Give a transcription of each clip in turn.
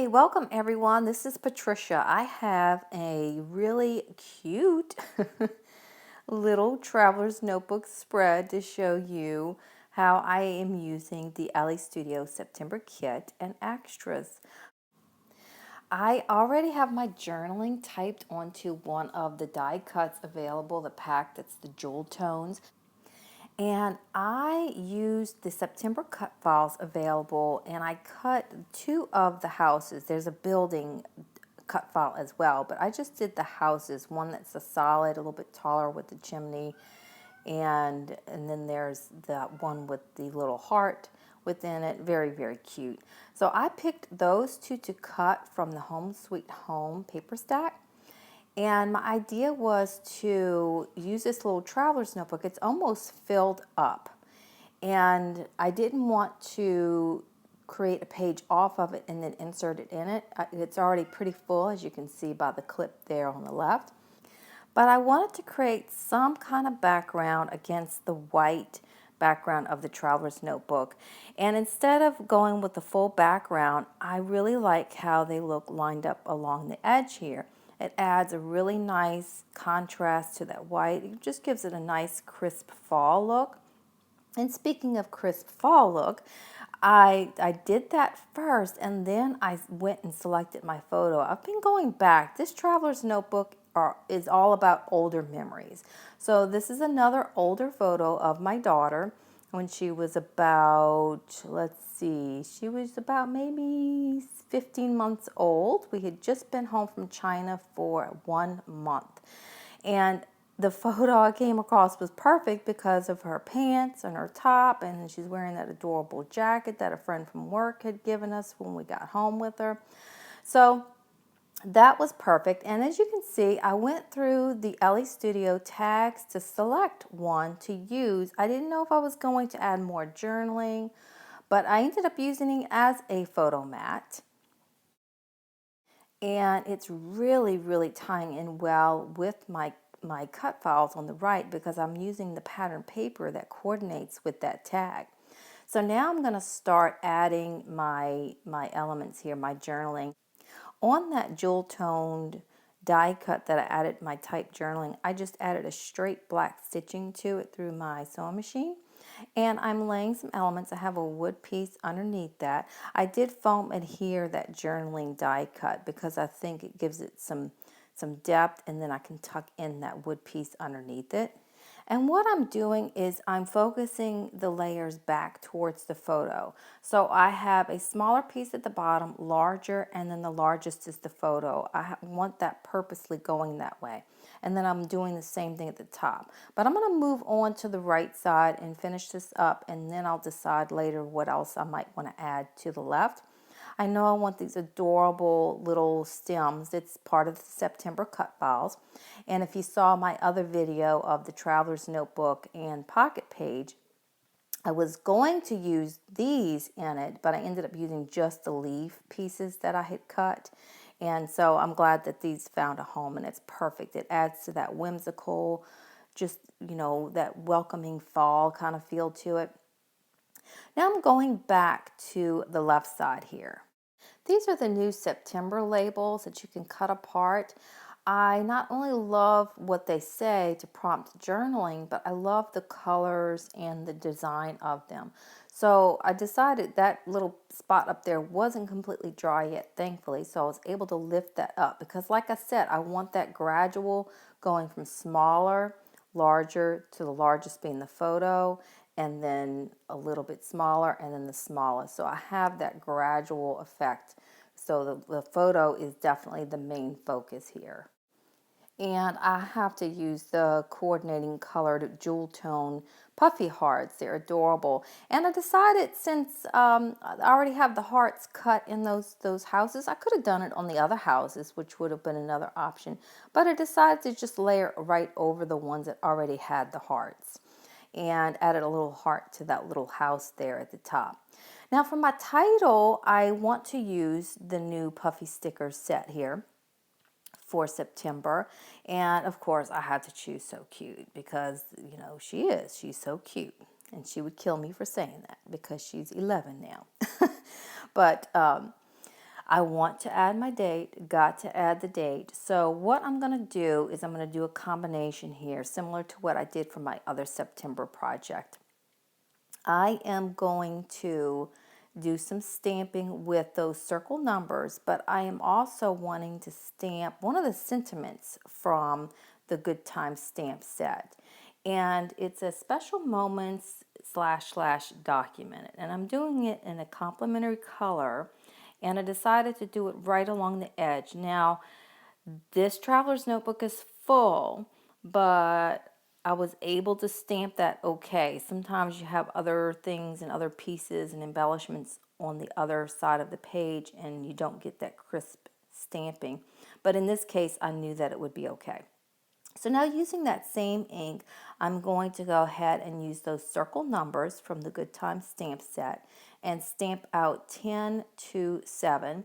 Hey, welcome everyone. This is Patricia. I have a really cute little traveler's notebook spread to show you how I am using the Elle Studio September kit and extras. I already have my journaling typed onto one of the die cuts available, the pack that's the jewel tones. And I used the September cut files available and I cut two of the houses. There's a building cut file as well, but I just did the houses, one that's a solid, a little bit taller with the chimney, and then there's that one with the little heart within it, very, very cute. So I picked those two to cut from the Home Sweet Home paper stack. And my idea was to use this little traveler's notebook. It's almost filled up. And I didn't want to create a page off of it and then insert it in it. It's already pretty full, as you can see by the clip there on the left. But I wanted to create some kind of background against the white background of the traveler's notebook. And instead of going with the full background, I really like how they look lined up along the edge here. It adds a really nice contrast to that white. It just gives it a nice crisp fall look. And speaking of crisp fall look, I did that first and then I went and selected my photo. I've been going back. This traveler's notebook is all about older memories. So this is another older photo of my daughter when she was about, let's see, she was about maybe 15 months old. We had just been home from China for 1 month. And the photo I came across was perfect because of her pants and her top, and she's wearing that adorable jacket that a friend from work had given us when we got home with her. So that was perfect. And as you can see, I went through the Elle Studio tags to select one to use. I didn't know if I was going to add more journaling, but I ended up using it as a photo mat. And it's really, really tying in well with my cut files on the right because I'm using the pattern paper that coordinates with that tag. So now I'm going to start adding my elements here, my journaling. On that jewel toned die cut that I added my type journaling, I just added a straight black stitching to it through my sewing machine. And I'm laying some elements. I have a wood piece underneath that. I did foam adhere that journaling die cut because I think it gives it some depth, and then I can tuck in that wood piece underneath it. And what I'm doing is I'm focusing the layers back towards the photo. So I have a smaller piece at the bottom, larger, and then the largest is the photo. I want that purposely going that way. And then I'm doing the same thing at the top. But I'm going to move on to the right side and finish this up, and then I'll decide later what else I might want to add to the left. I know I want these adorable little stems. It's part of the September cut files. And if you saw my other video of the Traveler's Notebook and Pocket page, I was going to use these in it, but I ended up using just the leaf pieces that I had cut. And so I'm glad that these found a home, and it's perfect. It adds to that whimsical, just, that welcoming fall kind of feel to it. Now I'm going back to the left side here. These are the new September labels that you can cut apart. I not only love what they say to prompt journaling, but I love the colors and the design of them. So I decided that little spot up there wasn't completely dry yet, thankfully, so I was able to lift that up because, like I said, I want that gradual going from smaller, larger to the largest being the photo, and then a little bit smaller, and then the smallest. So I have that gradual effect. So the photo is definitely the main focus here. And I have to use the coordinating colored jewel tone puffy hearts. They're adorable. And I decided, since I already have the hearts cut in those houses, I could have done it on the other houses, which would have been another option. But I decided to just layer right over the ones that already had the hearts, and added a little heart to that little house there at the top. Now for my title, I want to use the new puffy sticker set here for September. And of course I had to choose So Cute because, she's so cute. And she would kill me for saying that because she's 11 now. But I want to add my date, got to add the date. So what I'm going to do is I'm going to do a combination here, similar to what I did for my other September project. I am going to do some stamping with those circle numbers, but I am also wanting to stamp one of the sentiments from the Good Time stamp set. And it's a special moments / documented. And I'm doing it in a complementary color. And I decided to do it right along the edge. Now, this traveler's notebook is full, but I was able to stamp that okay. Sometimes you have other things and other pieces and embellishments on the other side of the page and you don't get that crisp stamping. But in this case, I knew that it would be okay. So now using that same ink, I'm going to go ahead and use those circle numbers from the Good Time stamp set and stamp out 10 to 7.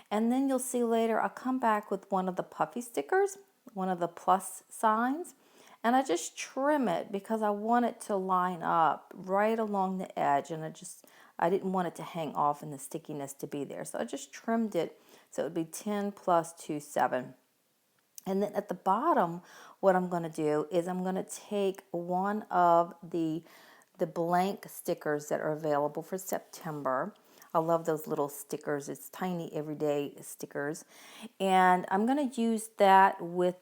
And then you'll see later I'll come back with one of the puffy stickers, one of the plus signs, and I just trim it because I want it to line up right along the edge, and I didn't want it to hang off and the stickiness to be there. So I just trimmed it so it would be 10 plus 2, 7. And then at the bottom, what I'm going to do is I'm going to take one of the blank stickers that are available for September. I love those little stickers. It's tiny everyday stickers. And I'm going to use that with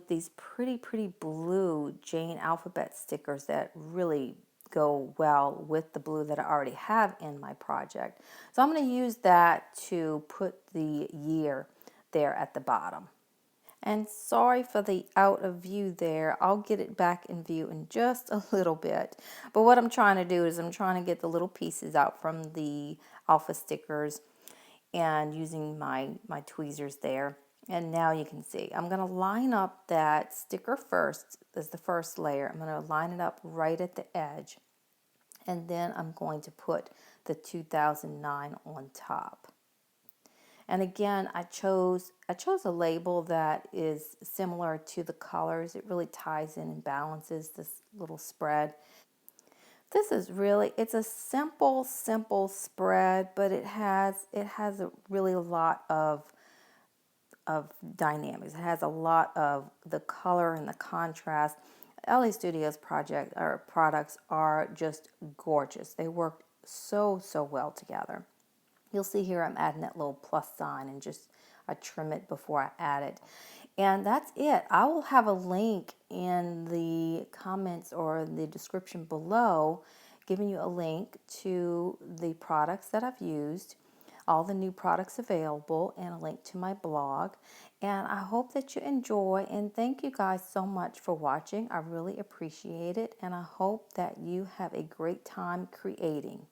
these pretty blue Jane alphabet stickers that really go well with the blue that I already have in my project. So I'm going to use that to put the year there at the bottom. And sorry for the out of view there. I'll get it back in view in just a little bit. But what I'm trying to do is I'm trying to get the little pieces out from the alpha stickers and using my tweezers there. And now you can see I'm going to line up that sticker first as the first layer. I'm going to line it up right at the edge. And then I'm going to put the 2009 on top. And again, I chose a label that is similar to the colors. It really ties in and balances this little spread. This is really, it's a simple spread, but it has a really a lot of dynamics. It has a lot of the color and the contrast. LA Studios products are just gorgeous. They work so well together. You'll see here I'm adding that little plus sign and just I trim it before I add it. And that's it. I will have a link in the comments or the description below giving you a link to the products that I've used, all the new products available, and a link to my blog. And I hope that you enjoy, and thank you guys so much for watching. I really appreciate it, and I hope that you have a great time creating.